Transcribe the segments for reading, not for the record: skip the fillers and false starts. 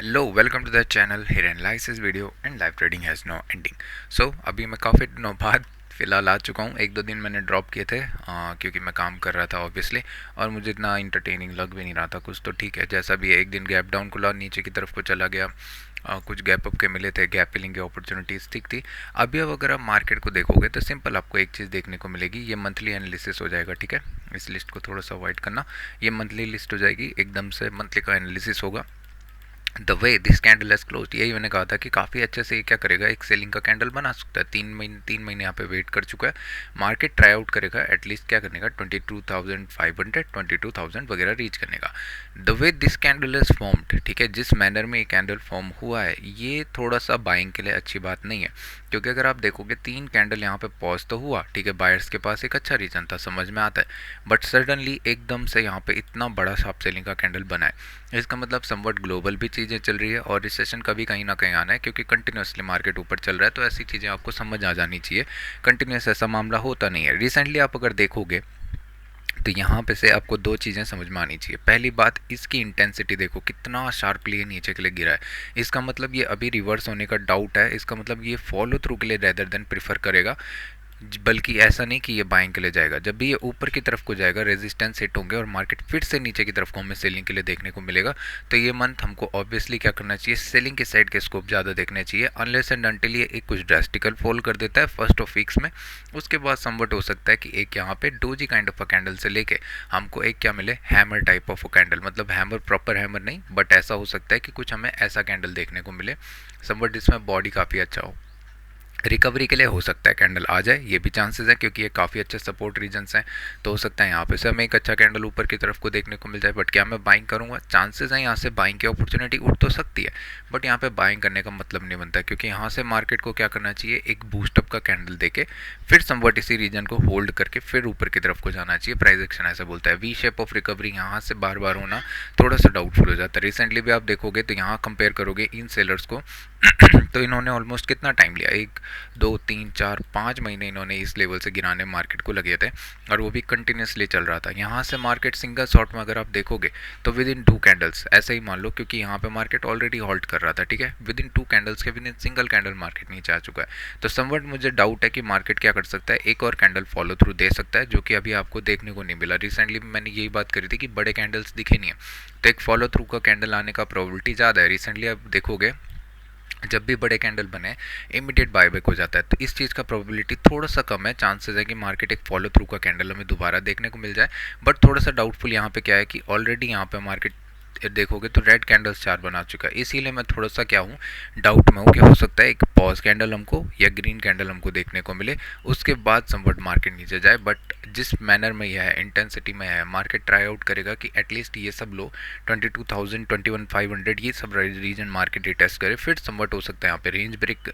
Hello, welcome to the channel here analysis video and live trading has no ending. So अभी मैं काफ़ी दिनों बाद फ़िलहाल आ चुका हूँ। एक दो दिन मैंने ड्रॉप किए थे क्योंकि मैं काम कर रहा था ऑब्वियसली, और मुझे इतना इंटरटेनिंग लग भी नहीं रहा था कुछ। तो ठीक है, जैसा भी है, एक दिन गैप डाउन खुला, नीचे की तरफ को चला गया। कुछ गैप अप के मिले थे, गैप फिलिंग की अपॉर्चुनिटीज़ ठीक थी। अभी अब अगर आप मार्केट को देखोगे तो सिंपल आपको एक चीज़ देखने को मिलेगी, ये मंथली एनालिसिस हो जाएगा। ठीक है, इस लिस्ट को थोड़ा सा अवॉइड करना। ये मंथली लिस्ट हो जाएगी, एकदम से मंथली का एनालिसिस होगा। The way this candle as close, यही मैंने कहा था कि काफ़ी अच्छे से ये क्या करेगा, एक सेलिंग का कैंडल बना सकता है। 3 महीने यहाँ पे वेट कर चुका है। मार्केट ट्राई आउट करेगा, एटलीस्ट क्या करने का, 22,500 22,000 वगैरह रीच करने का। The way this candle is formed, ठीक है, जिस मैनर में ये कैंडल फॉर्म हुआ है, ये थोड़ा सा बाइंग के लिए अच्छी बात नहीं है। क्योंकि अगर आप देखोगे 3 कैंडल यहाँ पे पॉज तो हुआ, ठीक है, बायर्स के पास एक अच्छा रीजन था, समझ में आता है। बट सडनली एकदम से यहाँ पे इतना बड़ा शार्प सेलिंग का कैंडल बना है। इसका मतलब समवट ग्लोबल भी चीज़ें चल रही है और रिसेशन का भी कहीं ना कहीं आना है, क्योंकि कंटिन्यूसली मार्केट ऊपर चल रहा है। तो ऐसी चीज़ें आपको समझ आ जानी चाहिए। कंटिन्यूस ऐसा मामला होता नहीं है। रिसेंटली आप अगर देखोगे तो यहाँ पे से आपको दो चीज़ें समझ में आनी चाहिए। पहली बात, इसकी इंटेंसिटी देखो कितना शार्पली ये नीचे के लिए गिरा है। इसका मतलब ये अभी रिवर्स होने का डाउट है। इसका मतलब ये फॉलो थ्रू के लिए रेदर देन प्रीफर करेगा, बल्कि ऐसा नहीं कि ये बाइंग के लिए जाएगा। जब भी ये ऊपर की तरफ को जाएगा, रेजिस्टेंस हिट होंगे और मार्केट फिर से नीचे की तरफ को हमें सेलिंग के लिए देखने को मिलेगा। तो ये मंथ हमको ऑब्वियसली क्या करना चाहिए, सेलिंग के साइड के स्कोप ज़्यादा देखने चाहिए, अनलेस एंड अनटिल ये एक कुछ ड्रास्टिकल फॉल कर देता है फर्स्ट ऑफ वीक्स में। उसके बाद समवट हो सकता है कि एक यहाँ पे doji kind of a candle से लेके हमको एक क्या मिले, hammer type of a candle. मतलब हैमर, प्रॉपर हैमर नहीं, बट ऐसा हो सकता है कि कुछ हमें ऐसा कैंडल देखने को मिले समवट जिसमें बॉडी काफ़ी अच्छा हो। रिकवरी के लिए हो सकता है कैंडल आ जाए, ये भी चांसेस है, क्योंकि ये काफ़ी अच्छे सपोर्ट रीजन्स हैं। तो हो सकता है यहाँ पे से हमें एक अच्छा कैंडल ऊपर की तरफ को देखने को मिल जाए। बट क्या मैं बाइंग करूँगा? चांसेस हैं यहाँ से बाइंग की अपॉर्चुनिटी उठ तो सकती है, बट यहाँ पे बाइंग करने का मतलब नहीं बनता, क्योंकि यहाँ से मार्केट को क्या करना चाहिए, एक बूस्टअप का कैंडल देके फिर समवट इसी रीजन को होल्ड करके फिर ऊपर की तरफ को जाना चाहिए। प्राइस एक्शन ऐसा बोलता है। वी शेप ऑफ रिकवरी यहाँ से बार बार होना थोड़ा सा डाउटफुल हो जाता है। रिसेंटली भी आप देखोगे तो यहाँ कंपेयर करोगे इन सेलर्स को तो इन्होंने ऑलमोस्ट कितना टाइम लिया, 1 2 3 4 5 महीने इन्होंने इस लेवल से गिराने मार्केट को लगे थे, और वो भी कंटिन्यूसली चल रहा था। यहाँ से मार्केट सिंगल शॉट में अगर आप देखोगे तो विद इन 2 कैंडल्स, ऐसे ही मान लो, क्योंकि यहाँ पे मार्केट ऑलरेडी हॉल्ट कर रहा था, ठीक है, विद इन 2 कैंडल्स के, with in single candle market नीचे आ चुका है। तो समवट मुझे डाउट है कि मार्केट क्या कर सकता है, एक और कैंडल फॉलो थ्रू दे सकता है, जो कि अभी आपको देखने को नहीं मिला। रिसेंटली मैंने यही बात करी थी कि बड़े कैंडल्स दिखे नहीं है, तो एक फॉलो थ्रू का कैंडल आने का प्रोबेबिलिटी ज़्यादा है। रिसेंटली आप देखोगे जब भी बड़े कैंडल बने, इमीडिएट बायबैक हो जाता है। तो इस चीज़ का प्रोबेबिलिटी थोड़ा सा कम है। चांसेस है कि मार्केट एक फॉलो थ्रू का कैंडल हमें दोबारा देखने को मिल जाए, बट थोड़ा सा डाउटफुल यहाँ पे क्या है कि ऑलरेडी यहाँ पे मार्केट देखोगे तो रेड कैंडल्स 4 बना चुका है। इसीलिए मैं थोड़ा सा क्या हूँ, डाउट में हूँ कि हो सकता है एक पॉज कैंडल हमको या ग्रीन कैंडल हमको देखने को मिले, उसके बाद समवट मार्केट नीचे जाए। बट जिस मैनर में यह है, इंटेंसिटी में है, मार्केट ट्राई आउट करेगा कि एटलीस्ट ये सब लो 22,000 21,500 ये सब रीजन मार्केट टेस्ट करे, फिर समवट हो सकता है यहाँ पे रेंज ब्रेक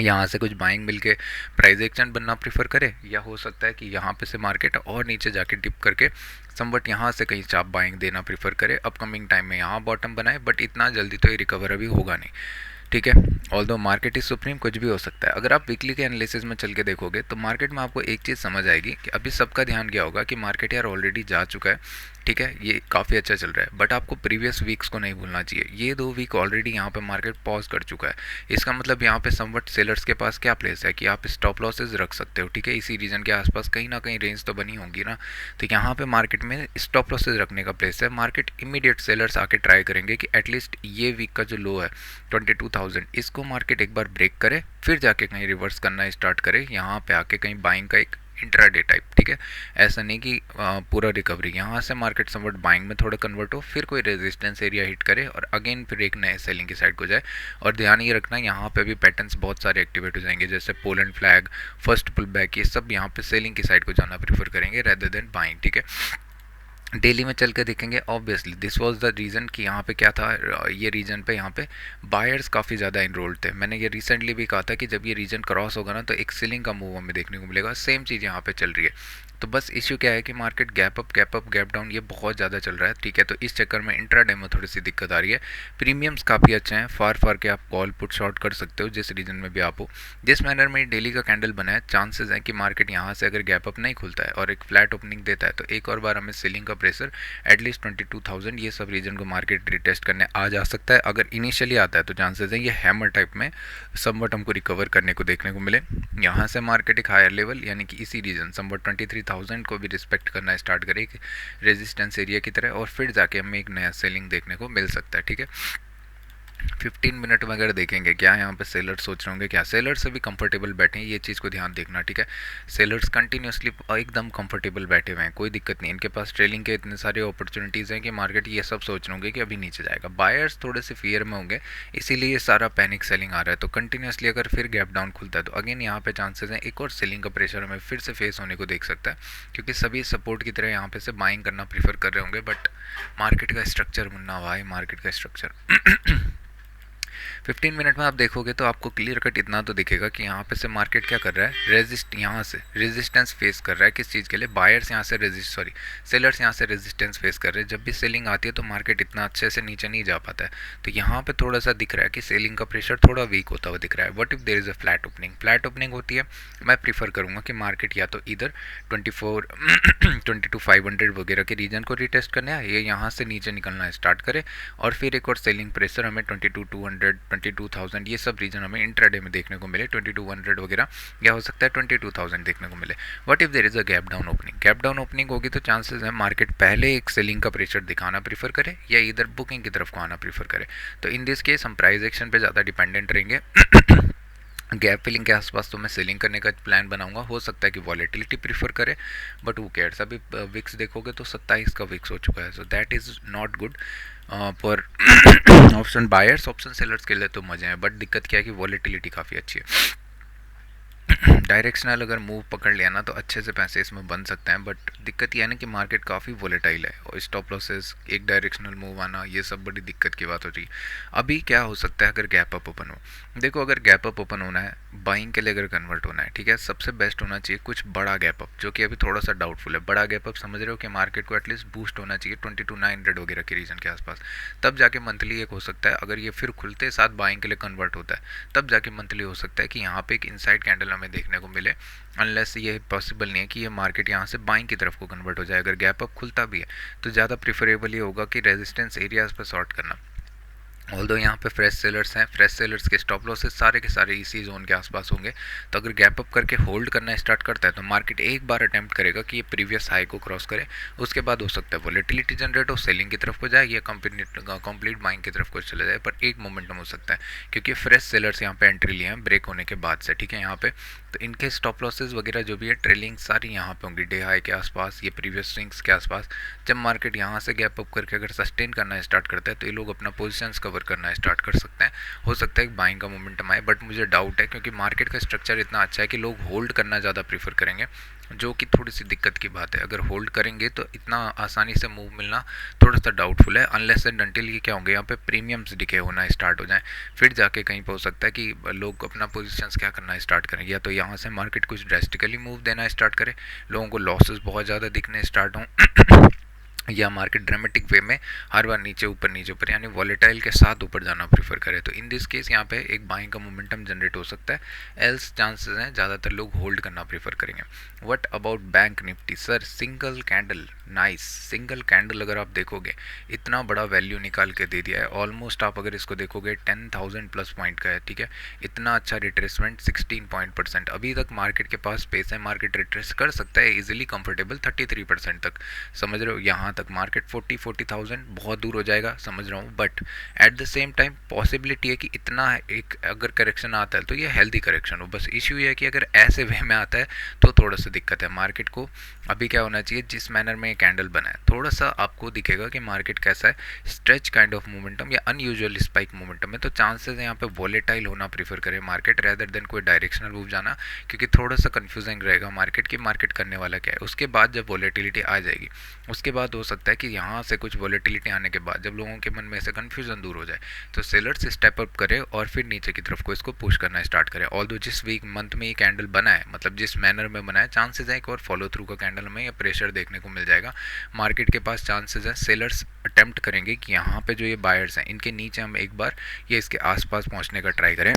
यहाँ से कुछ बाइंग मिलके प्राइस एक्शन बनना प्रीफर करे, या हो सकता है कि यहाँ पे से मार्केट और नीचे जाके डिप करके समवट यहाँ से कहीं चाप बाइंग देना प्रीफर करे। अपकमिंग टाइम में यहाँ बॉटम बनाए, बट इतना जल्दी तो ये रिकवर अभी होगा नहीं, ठीक है। ऑल दो मार्केट इज सुप्रीम, कुछ भी हो सकता है। अगर आप वीकली के एनालिसिस में चल के देखोगे तो मार्केट में आपको एक चीज़ समझ आएगी कि अभी सबका ध्यान गया होगा कि मार्केट यार ऑलरेडी जा चुका है, ठीक है, ये काफ़ी अच्छा चल रहा है। बट आपको प्रीवियस वीक्स को नहीं भूलना चाहिए। ये 2 वीक ऑलरेडी यहाँ पे मार्केट पॉज कर चुका है। इसका मतलब यहाँ पे समवट सेलर्स के पास क्या प्लेस है कि आप स्टॉप लॉसेज रख सकते हो, ठीक है, इसी रीजन के आसपास कहीं ना कहीं रेंज तो बनी होगी ना। तो यहाँ पे मार्केट में स्टॉप लॉसेज रखने का प्लेस है। मार्केट इमीडिएट सेलर्स आके ट्राई करेंगे कि एटलीस्ट ये वीक का जो लो है 22,000, इसको मार्केट एक बार ब्रेक करे, फिर जाके कहीं रिवर्स करना स्टार्ट करे, यहाँ पे आके कहीं बाइंग का एक इंट्राडे टाइप, ठीक है। ऐसा नहीं कि पूरा रिकवरी यहाँ से मार्केट समवट बाइंग में थोड़ा कन्वर्ट हो, फिर कोई रेजिस्टेंस एरिया हिट करे और अगेन फिर एक नए सेलिंग की साइड को जाए। और ध्यान ये रखना, यहाँ पे भी पैटर्न्स बहुत सारे एक्टिवेट हो जाएंगे, जैसे pole and flag, first pull back, ये सब यहाँ पे सेलिंग की साइड को जाना प्रीफर करेंगे रेदर देन बाइंग, ठीक है। डेली में चल के देखेंगे, obviously this was the reason कि यहाँ पे क्या था, ये रीजन पे यहाँ पे बायर्स काफ़ी ज़्यादा इनरोल्ड थे। मैंने ये रिसेंटली भी कहा था कि जब ये रीजन क्रॉस होगा ना तो एक सेलिंग का मूव हमें देखने को मिलेगा। सेम चीज़ यहाँ पे चल रही है। तो बस इश्यू क्या है कि market gap up gap down ये बहुत ज़्यादा चल रहा है, ठीक है। तो इस चक्कर में इंट्राडे में थोड़ी सी दिक्कत आ रही है। प्रीमियम्स काफ़ी अच्छे हैं, फार के आप कॉल पुट शॉर्ट कर सकते हो जिस रीजन में भी आप हो। जिस मैनर में डेली का कैंडल बना है, चांसेस हैं कि मार्केट यहाँ से अगर गैप अप नहीं खुलता है और एक फ्लैट ओपनिंग देता है तो एक और बार हमें सेलिंग का प्रेशर एटलीस्ट 22,000 ये सब रीजन को मार्केट रिटेस्ट करने आ जा सकता है। अगर इनिशियली आता है तो चांसेस है ये हैमर टाइप में समवट हमको रिकवर करने को देखने को मिले। यहाँ से मार्केट एक हायर लेवल यानी कि इसी रीजन समवट 23,000 को भी रिस्पेक्ट करना स्टार्ट करे एक रेजिस्टेंस एरिया की तरह, और फिर जाके हमें एक नया सेलिंग देखने को मिल सकता है, ठीक है। 15 मिनट में अगर देखेंगे क्या यहाँ पे सेलर्स सोच रहे होंगे, क्या सेलर्स से भी कंफर्टेबल बैठे हैं, ये चीज़ को ध्यान देखना, ठीक है। सेलर्स कंटिन्यूसली एकदम कंफर्टेबल बैठे हुए हैं, कोई दिक्कत नहीं, इनके पास ट्रेलिंग के इतने सारे अपॉर्चुनिटीज़ हैं कि मार्केट ये सब सोच रहे होंगे कि अभी नीचे जाएगा। बायर्स थोड़े से फियर में होंगे, इसीलिए ये सारा पैनिक सेलिंग आ रहा है। तो कंटिन्यूसली अगर फिर गैप डाउन खुलता है तो अगेन यहाँ पे चांसेस हैं एक और सेलिंग का प्रेशर हमें फिर से फेस होने को देख सकता है, क्योंकि सभी सपोर्ट की तरह यहाँ पे से बाइंग करना प्रीफर कर रहे होंगे। बट मार्केट का स्ट्रक्चर मुन्ना भाई, मार्केट का स्ट्रक्चर 15 मिनट में आप देखोगे तो आपको क्लियर कट इतना तो दिखेगा कि यहाँ पे से मार्केट क्या कर रहा है, यहाँ से रेजिस्टेंस फेस कर रहा है। किस चीज़ के लिए? बायर्स यहाँ से सेलर्स यहाँ से रेजिस्टेंस फेस कर रहे हैं। जब भी सेलिंग आती है तो मार्केट इतना अच्छे से नीचे नहीं जा पाता है। तो यहाँ पे थोड़ा सा दिख रहा है कि सेलिंग का प्रेशर थोड़ा वीक होता हुआ दिख रहा है। What if there is a flat opening होती है, मैं प्रीफर करूँगा कि मार्केट या तो इधर 22,500 वगैरह के रीजन को रिटेस्ट करने है, ये यहाँ से नीचे निकलना स्टार्ट करे, और फिर एक और सेलिंग प्रेशर हमें 22,200 22,000 ये सब रीजन हमें इंट्राडे में देखने को मिले। 2200 वगैरह या हो सकता है 22,000 देखने को मिले। What if there is a gap down opening होगी तो चांसेस है मार्केट पहले एक सेलिंग का प्रेशर दिखाना प्रीफर करे या इधर बुकिंग की तरफ को आना प्रीफर करे। तो इन दिस केस हम प्राइस एक्शन पे ज़्यादा डिपेंडेंट रहेंगे। गैप फिलिंग के आसपास तो मैं सेलिंग करने का प्लान बनाऊंगा। हो सकता है कि वॉलेटिलिटी प्रीफर करे, बट वो केयर्स। अभी विक्स देखोगे तो 27 का विक्स हो चुका है, so that is not good for option buyers. Option sellers के लिए तो मजे हैं, बट दिक्कत क्या है कि वॉलेटिलिटी काफ़ी अच्छी है। डायरेक्शनल अगर मूव पकड़ लिया ना तो अच्छे से पैसे इसमें बन सकते हैं, बट दिक्कत यह है ना कि मार्केट काफ़ी वोलेटाइल है और स्टॉप लॉसेस, एक डायरेक्शनल मूव आना, ये सब बड़ी दिक्कत की बात हो रही है। अभी क्या हो सकता है अगर गैप अप ओपन हो? देखो, अगर गैप अप ओपन होना है, बाइंग के लिए अगर कन्वर्ट होना है, ठीक है, सबसे बेस्ट होना चाहिए कुछ बड़ा गैप अप, जो कि अभी थोड़ा सा डाउटफुल है। बड़ा गैप अप समझ रहे हो कि मार्केट को एटलीस्ट बूस्ट होना चाहिए 22,900 वगैरह के रीजन के आसपास, तब जाके मंथली एक हो सकता है। अगर ये फिर खुलते साथ बाइंग के लिए कन्वर्ट होता है तब जाके मंथली हो सकता है कि यहाँ पे एक इनसाइड कैंडल हमें देखने को मिले, अनलेस ये पॉसिबल नहीं है कि ये मार्केट यहाँ से बाइंग की तरफ को कन्वर्ट हो जाए। अगर गैप अप खुलता भी है तो ज़्यादा प्रिफरेबल ये होगा कि रेजिस्टेंस एरियाज पर शॉर्ट करना। ऑल्दो यहाँ पे फ्रेश सेलर्स हैं, फ्रेश सेलर्स के स्टॉप लॉसेस सारे के सारे इसी जोन के आसपास होंगे। तो अगर गैप अप करके होल्ड करना स्टार्ट करता है तो मार्केट एक बार अटेम्प्ट करेगा कि ये प्रीवियस हाई को क्रॉस करे, उसके बाद हो सकता है वोलेटिलिटी जनरेट हो, सेलिंग की तरफ को जाए या कंप्लीट बाइंग की तरफ को चले जाए, पर एक मोमेंटम हो सकता है क्योंकि फ्रेश सेलर्स यहाँ पे एंट्री लिए हैं ब्रेक होने के बाद से, ठीक है। यहाँ पे तो इनके स्टॉप लॉसेस वगैरह जो भी है, ट्रेलिंग सारी यहाँ पे होंगी डे हाई के आसपास, ये प्रीवियस स्विंग्स के आसपास। जब मार्केट यहाँ से गैप अप करके अगर सस्टेन करना स्टार्ट करता है तो ये लोग अपना पोजीशंस कवर करना स्टार्ट कर सकते हैं। हो सकता है एक बाइंग का मोमेंटम आए, बट मुझे डाउट है क्योंकि मार्केट का स्ट्रक्चर इतना अच्छा है कि लोग होल्ड करना ज़्यादा प्रीफर करेंगे, जो कि थोड़ी सी दिक्कत की बात है। अगर होल्ड करेंगे तो इतना आसानी से मूव मिलना थोड़ा सा डाउटफुल है, अनलेस एंड अनटिल ये क्या होंगे यहाँ पे प्रीमियम्स डिके होना स्टार्ट हो जाए, फिर जाके कहीं पर हो सकता है कि लोग अपना पोजीशंस क्या करना स्टार्ट करें, या तो यहाँ से मार्केट कुछ ड्रेस्टिकली मूव देना स्टार्ट करे, लोगों को लॉसेस बहुत ज़्यादा दिखने स्टार्ट हों या मार्केट ड्रामेटिक वे में हर बार नीचे ऊपर यानी वॉलेटाइल के साथ ऊपर जाना प्रीफर करे। तो इन दिस केस यहाँ पे एक बाइंग का मोमेंटम जनरेट हो सकता है, एल्स चांसेस हैं ज़्यादातर लोग होल्ड करना प्रीफर करेंगे। What about bank Nifty? Sir single candle, nice single candle अगर आप देखोगे इतना बड़ा वैल्यू निकाल के दे दिया है। ऑलमोस्ट आप अगर इसको देखोगे 10,000 प्लस पॉइंट का है, ठीक है। इतना अच्छा रिट्रेसमेंट 16% अभी तक मार्केट के पास स्पेस है, मार्केट रिट्रेस कर सकता है इजिली कंफर्टेबल 33% तक, समझ रहे हो। यहाँ तक मार्केट 40,000 बहुत दूर हो जाएगा, समझ रहा हूँ, but at the same time possibility है कि इतना एक अगर करेक्शन आता है तो ये हेल्दी करेक्शन हो। बस इशू ये है कि अगर ऐसे वे में आता है तो थोड़ा सा दिक्कत है। मार्केट को अभी क्या होना चाहिए, जिस मैनर में ये कैंडल बना है, थोड़ा सा आपको दिखेगा कि मार्केट कैसा है, स्ट्रेच काइंड ऑफ मोमेंटम या अनयूजुअल स्पाइक मोमेंटम है, तो चांसेस है यहाँ पे वॉलेटाइल होना प्रीफर करें मार्केट रेदर देन कोई डायरेक्शनल मूव जाना, क्योंकि थोड़ा सा कन्फ्यूजिंग रहेगा मार्केट की मार्केट करने वाला क्या है। उसके बाद जब वॉलेटिलिटी आ जाएगी, उसके बाद हो सकता है कि यहाँ से कुछ वॉलेटिलिटी आने के बाद जब लोगों के मन में से कन्फ्यूजन दूर हो जाए तो सेलर्स स्टेप अप करें और फिर नीचे की तरफ को इसको पुश करना स्टार्ट करें। ऑल्दो जिस वीक मंथ में ये कैंडल बना है, मतलब जिस मैनर में बना है, चांसेस है एक और फॉलो थ्रू का कैंडल में या प्रेशर देखने को मिल जाएगा। मार्केट के पास चांसेस है सेलर्स अटेम्प्ट करेंगे कि यहाँ पे जो ये बायर्स हैं इनके नीचे हम एक बार ये इसके आसपास पहुँचने का ट्राई करें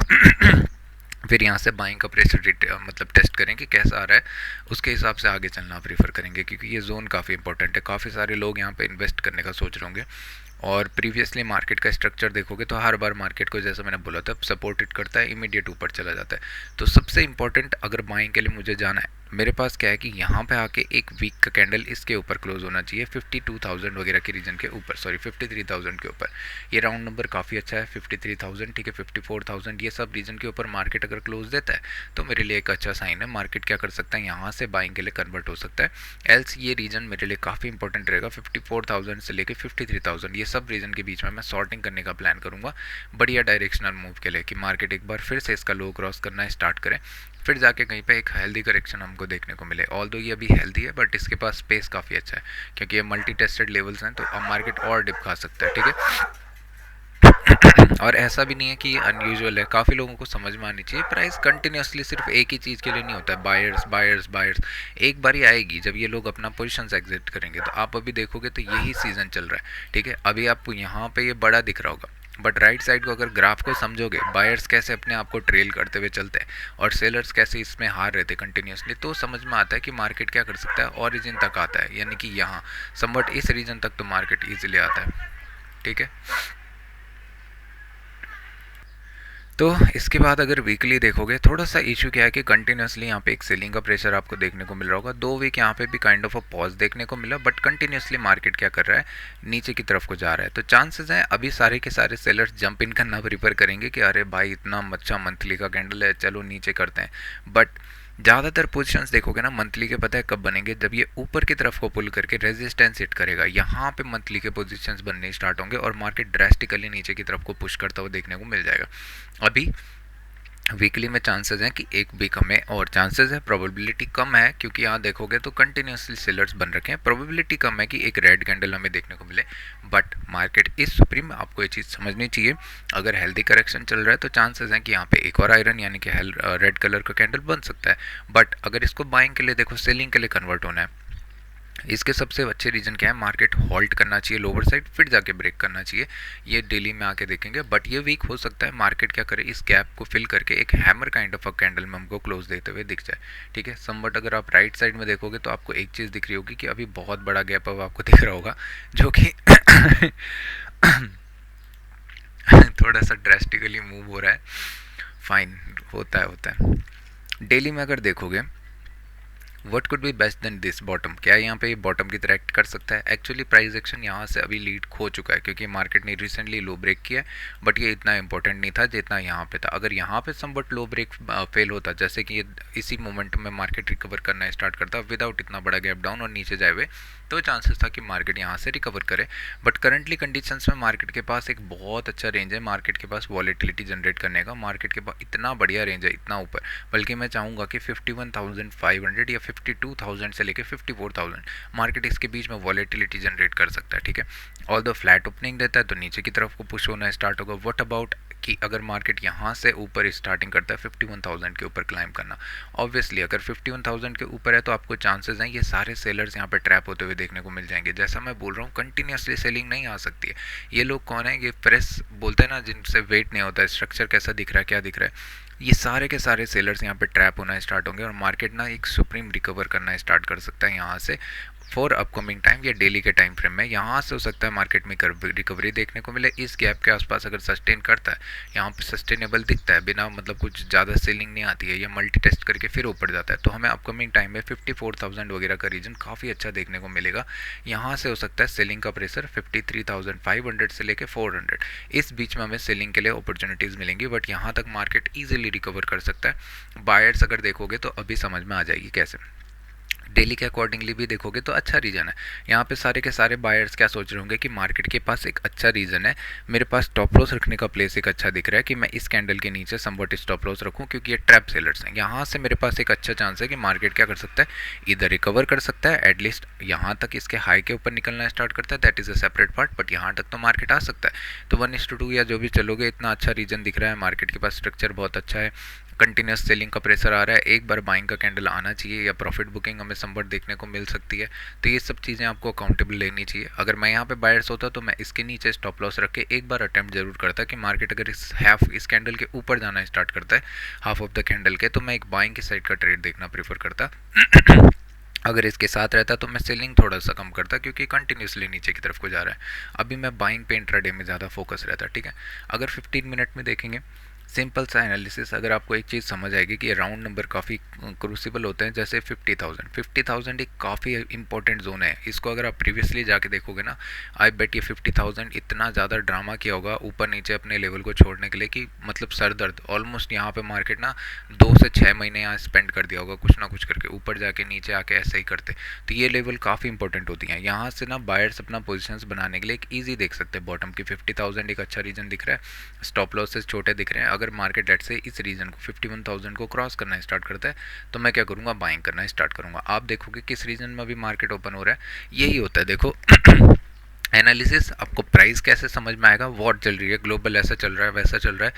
फिर यहाँ से बाइंग का प्रेशर मतलब टेस्ट करें कि कैसा आ रहा है, उसके हिसाब से आगे चलना प्रीफर करेंगे, क्योंकि ये जोन काफ़ी इंपॉर्टेंट है। काफ़ी सारे लोग यहाँ पे इन्वेस्ट करने का सोच रहे होंगे और प्रीवियसली मार्केट का स्ट्रक्चर देखोगे तो हर बार मार्केट को जैसा मैंने बोला था सपोर्टेड करता है, इमीडिएट ऊपर चला जाता है। तो सबसे इंपॉर्टेंट अगर बाइंग के लिए मुझे जाना है, मेरे पास क्या है कि यहाँ पे आके एक वीक का कैंडल इसके ऊपर क्लोज होना चाहिए 52,000 वगैरह के रीजन के ऊपर, सॉरी 53,000 के ऊपर। ये राउंड नंबर काफ़ी अच्छा है 53,000, ठीक है 54,000, ये सब रीजन के ऊपर मार्केट अगर क्लोज देता है तो मेरे लिए एक अच्छा साइन है। मार्केट क्या कर सकता है, यहाँ से बाइंग के लिए कन्वर्ट हो सकता है। एल्स ये रीजन मेरे लिए काफ़ी इंपॉर्टेंट रहेगा 54,000 से लेकर 53,000, ये सब रीजन के बीच में मैं शॉर्टिंग करने का प्लान करूँगा बढ़िया डायरेक्शनल मूव के लिए, कि मार्केट एक बार फिर से इसका लो क्रॉस करना स्टार्ट करें, फिर जाके कहीं पे एक हेल्दी करेक्शन हमको देखने को मिले। ऑल्दो ये अभी हेल्दी है बट इसके पास स्पेस काफ़ी अच्छा है, क्योंकि ये मल्टी टेस्टेड लेवल्स हैं, तो अब मार्केट और डिप खा सकता है, ठीक है। और ऐसा भी नहीं है कि ये अनयूजुअल है, काफ़ी लोगों को समझ में आनी चाहिए प्राइस कंटिन्यूसली सिर्फ एक ही चीज़ के लिए नहीं होता है, बायर्स बायर्स बायर्स। एक बारी आएगी जब ये लोग अपना पोजीशंस एग्जिट करेंगे, तो आप अभी देखोगे तो यही सीज़न चल रहा है, ठीक है। अभी आपको यहाँ पे ये बड़ा दिख रहा होगा, बट राइट साइड को अगर ग्राफ को समझोगे, बायर्स कैसे अपने आप को ट्रेल करते हुए चलते हैं और सेलर्स कैसे इसमें हार रहे थे कंटिन्यूसली, तो समझ में आता है कि मार्केट क्या कर सकता है, ओरिजिन तक आता है, यानी कि यहाँ समवट इस रीजन तक तो मार्केट ईजिली आता है, ठीक है। तो इसके बाद अगर वीकली देखोगे, थोड़ा सा इशू क्या है कि कंटिन्यूसली यहाँ पे एक सेलिंग का प्रेशर आपको देखने को मिल रहा होगा। 2 वीक यहाँ पे भी काइंड ऑफ अ पॉज देखने को मिला, बट कंटिन्यूसली मार्केट क्या कर रहा है, नीचे की तरफ को जा रहा है। तो चांसेस हैं अभी सारे के सारे सेलर्स जंप इन करना प्रीफर करेंगे कि अरे भाई इतना अच्छा मंथली का कैंडल है, चलो नीचे करते हैं। बट ज़्यादातर पोजीशंस देखोगे ना मंथली के, पता है कब बनेंगे, जब ये ऊपर की तरफ को पुल करके रेजिस्टेंस हिट करेगा, यहाँ पे मंथली के पोजीशंस बनने स्टार्ट होंगे और मार्केट ड्रास्टिकली नीचे की तरफ को पुश करता हुआ देखने को मिल जाएगा। अभी वीकली में चांसेस हैं कि एक वीक हमें और चांसेस है, प्रोबेबिलिटी कम है, क्योंकि यहाँ देखोगे तो कंटिन्यूसली सेलर्स बन रखे हैं, प्रोबेबिलिटी कम है कि एक रेड कैंडल हमें देखने को मिले। बट मार्केट इज सुप्रीम, आपको ये चीज़ समझनी चाहिए। अगर हेल्दी करेक्शन चल रहा है तो चांसेस हैं कि यहाँ पे एक और आयरन यानी कि रेड कलर का कैंडल बन सकता है। बट अगर इसको बाइंग के लिए देखो, सेलिंग के लिए कन्वर्ट होना है, इसके सबसे अच्छे रीजन क्या है, मार्केट हॉल्ट करना चाहिए लोअर साइड, फिर जाके ब्रेक करना चाहिए। ये डेली में आके देखेंगे, बट ये वीक हो सकता है मार्केट क्या करे, इस गैप को फिल करके एक hammer kind of a candle में हमको क्लोज देते हुए दिख जाए, ठीक है। समवट अगर आप राइट साइड में देखोगे तो आपको एक चीज़ दिख रही होगी कि अभी बहुत बड़ा गैप अब आपको दिख रहा होगा, जो कि थोड़ा सा ड्रास्टिकली मूव हो रहा है। फाइन, होता है। डेली में अगर देखोगे, what could be best then this bottom, क्या यहाँ पे बॉटम की तरह एक्ट कर सकता है। एक्चुअली प्राइस एक्शन यहाँ से अभी लीड खो चुका है, क्योंकि मार्केट ने रिसेंटली लो ब्रेक किया है, बट ये इतना इंपॉर्टेंट नहीं था जितना यहाँ पे था। अगर यहाँ पे समवट लो ब्रेक फेल होता, जैसे कि ये इसी मोमेंट में मार्केट रिकवर करना स्टार्ट करता विदाउट इतना बड़ा गैप डाउन और नीचे जाए हुए, तो चांसेस था कि मार्केट यहाँ से रिकवर करे। बट करंटली कंडीशंस में मार्केट के पास एक बहुत अच्छा रेंज है, मार्केट के पास वॉलेटिलिटी जनरेट करने का, मार्केट के पास इतना बढ़िया रेंज है, इतना ऊपर, बल्कि मैं चाहूँगा कि 51,500 या 52,000 से लेकर 54,000 मार्केट इसके बीच में वॉलेटिलिटी जनरेट कर सकता है, ठीक है। ऑल द फ्लैट ओपनिंग देता है तो नीचे की तरफ को पुश होना स्टार्ट होगा। व्हाट अबाउट कि अगर मार्केट यहाँ से ऊपर स्टार्टिंग करता है 51,000 के ऊपर क्लाइम करना, ऑब्वियसली अगर 51,000 के ऊपर है तो आपको चांसेस हैं ये सारे सेलर्स यहाँ पे ट्रैप होते हुए देखने को मिल जाएंगे। जैसा मैं बोल रहा हूँ, कंटिन्यूसली सेलिंग नहीं आ सकती है। ये लोग कौन है, ये प्रेस बोलते हैं ना, जिनसे वेट नहीं होता है, स्ट्रक्चर कैसा दिख रहा है, क्या दिख रहा है, ये सारे के सारे सेलर्स यहाँ पे ट्रैप होना स्टार्ट होंगे और मार्केट ना एक सुप्रीम रिकवर करना स्टार्ट कर सकता है यहाँ से फॉर अपकमिंग टाइम या डेली के टाइम फ्रेम में। यहाँ से हो सकता है मार्केट में रिकवरी देखने को मिले। इस गैप के आसपास अगर सस्टेन करता है, यहाँ पे सस्टेनेबल दिखता है, बिना मतलब कुछ ज़्यादा सेलिंग नहीं आती है, या मल्टी टेस्ट करके फिर ऊपर जाता है, तो हमें अपकमिंग टाइम में 54,000 वगैरह का रीजन काफ़ी अच्छा देखने को मिलेगा। यहाँ से हो सकता है सेलिंग का प्रेशर 53,500 से लेकर 400, इस बीच में हमें सेलिंग के लिए अपॉर्चुनिटीज़ मिलेंगी, बट यहाँ तक मार्केट ईजिली रिकवर कर सकता है। बायर्स अगर देखोगे तो अभी समझ में आ जाएगी कैसे। डेली के अकॉर्डिंगली भी देखोगे तो अच्छा रीज़न है। यहाँ पे सारे के सारे बायर्स क्या सोच रहे होंगे कि मार्केट के पास एक अच्छा रीज़न है, मेरे पास स्टॉप लॉस रखने का प्लेस एक अच्छा दिख रहा है कि मैं इस कैंडल के नीचे समवट स्टॉप लॉस रखूँ, क्योंकि ये ट्रैप सेलर्स हैं। यहाँ से मेरे पास एक अच्छा चांस है कि मार्केट क्या कर सकता है, इधर रिकवर कर सकता है, एटलीस्ट यहाँ तक इसके हाई के ऊपर निकलना स्टार्ट करता है, that is a separate part, but यहाँ तक तो मार्केट आ सकता है। तो 1:2 या जो भी चलोगे, इतना अच्छा रीजन दिख रहा है, मार्केट के पास स्ट्रक्चर बहुत अच्छा है, कंटिन्यूस सेलिंग का प्रेशर आ रहा है, एक बार बाइंग का कैंडल आना चाहिए या प्रॉफिट बुकिंग हमें समवट देखने को मिल सकती है। तो ये सब चीज़ें आपको अकाउंटेबल लेनी चाहिए। अगर मैं यहाँ पे बायर्स होता तो मैं इसके नीचे स्टॉप लॉस रख के एक बार अटेम्प्ट जरूर करता कि मार्केट अगर इस कैंडल के ऊपर जाना स्टार्ट करता है, हाफ ऑफ द कैंडल के, तो मैं एक बाइंग की साइड का ट्रेड देखना प्रीफर करता। अगर इसके साथ रहता तो मैं सेलिंग थोड़ा सा कम करता, क्योंकि कंटिन्यूसली नीचे की तरफ को जा रहा है। अभी मैं बाइंग पे इंट्राडे में ज़्यादा फोकस रहता, ठीक है। अगर 15 मिनट में देखेंगे, सिंपल सा एनालिसिस, अगर आपको एक चीज़ समझ आएगी कि राउंड नंबर काफ़ी क्रूसिबल होते हैं, जैसे 50,000 एक काफ़ी इंपॉर्टेंट जोन है। इसको अगर आप प्रीवियसली जाके देखोगे ना, आई बेट ये 50,000 इतना ज़्यादा ड्रामा किया होगा ऊपर नीचे अपने लेवल को छोड़ने के लिए कि मतलब सर दर्द, ऑलमोस्ट यहाँ पे मार्केट ना 2 से 6 महीने यहाँ स्पेंड कर दिया होगा कुछ ना कुछ करके, ऊपर जाके नीचे आके ऐसे ही करते। तो ये लेवल काफ़ी इंपॉर्टेंट होती हैं। यहाँ से ना बायर्स अपना पोजिशन बनाने के लिए एक ईजी देख सकते हैं बॉटम की 50,000 एक अच्छा रीजन दिख रहा है, स्टॉप लॉसेस छोटे दिख रहे हैं। अगर मार्केट लेट से इस रीजन को 51,000 को क्रॉस करना स्टार्ट करता है तो मैं क्या करूँगा, बाइंग करना स्टार्ट करूँगा। आप देखोगे किस रीजन में अभी मार्केट ओपन हो रहा है, यही होता है। देखो एनालिसिस, आपको प्राइस कैसे समझ में आएगा, वॉट चल रही है, ग्लोबल ऐसा चल रहा है वैसा चल रहा है,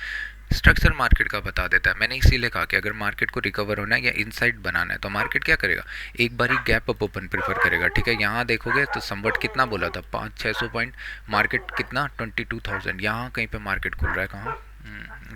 स्ट्रक्चर मार्केट का बता देता है। मैंने इसीलिए कहा कि अगर मार्केट को रिकवर होना है या इनसाइड बनाना है तो मार्केट क्या करेगा, एक बार ही गैप अप ओपन प्रेफर करेगा, ठीक है। यहाँ देखोगे तो समवट कितना बोला था, 500-600 पॉइंट, मार्केट कितना 22,000, यहाँ कहीं पे मार्केट खुल रहा है, कहाँ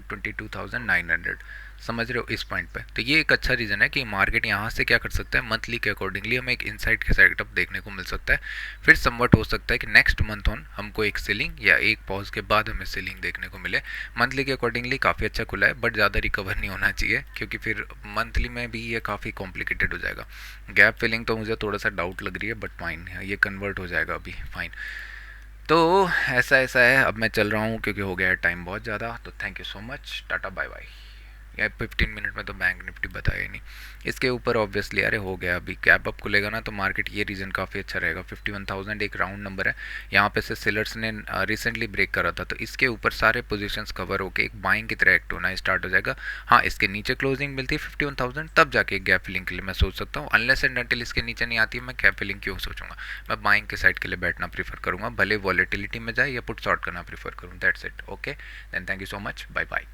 22,900, समझ रहे हो इस पॉइंट पे। तो ये एक अच्छा रीज़न है कि मार्केट यहाँ से क्या कर सकता है, मंथली के अकॉर्डिंगली हमें एक इनसाइड के सेटअप देखने को मिल सकता है। फिर समवट हो सकता है कि नेक्स्ट मंथ ऑन हमको एक सेलिंग या एक पॉज के बाद हमें सेलिंग देखने को मिले। मंथली के अकॉर्डिंगली काफ़ी अच्छा खुला है, बट ज़्यादा रिकवर नहीं होना चाहिए, क्योंकि फिर मंथली में भी ये काफ़ी कॉम्प्लिकेटेड हो जाएगा। गैप फिलिंग तो मुझे थोड़ा सा डाउट लग रही है, बट फाइन, ये कन्वर्ट हो जाएगा अभी, फाइन। तो ऐसा है, अब मैं चल रहा हूँ क्योंकि हो गया है टाइम बहुत ज़्यादा। तो thank you so much, tata bye bye. या 15 मिनट में तो बैंक निफ्टी बताया ही नहीं। इसके ऊपर ऑब्वियसली अरे हो गया, अभी कैप अप खुलेगा ना तो मार्केट, ये रीज़न काफ़ी अच्छा रहेगा। 51,000 एक राउंड नंबर है, यहाँ पे से सेलर्स ने रिसेंटली ब्रेक करा था, तो इसके ऊपर सारे पोजीशंस कवर होके एक बाइंग की तरह एक्ट होना स्टार्ट हो जाएगा। हाँ, इसके नीचे क्लोजिंग मिलती है 51,000, तब जाके एक गैप फिलिंग के लिए मैं सोच सकता हूँ। अनलेस एंड अनटिल इसके नीचे नहीं आती है, मैं गैप फिलिंग क्यों सोचूंगा, मैं बाइंग के साइड के लिए बैठना प्रीफर करूँगा, भले वॉलेटिलिटी में जाए या पुट शॉर्ट करना प्रीफर करूँ। That's it, okay then, thank you so much, bye bye.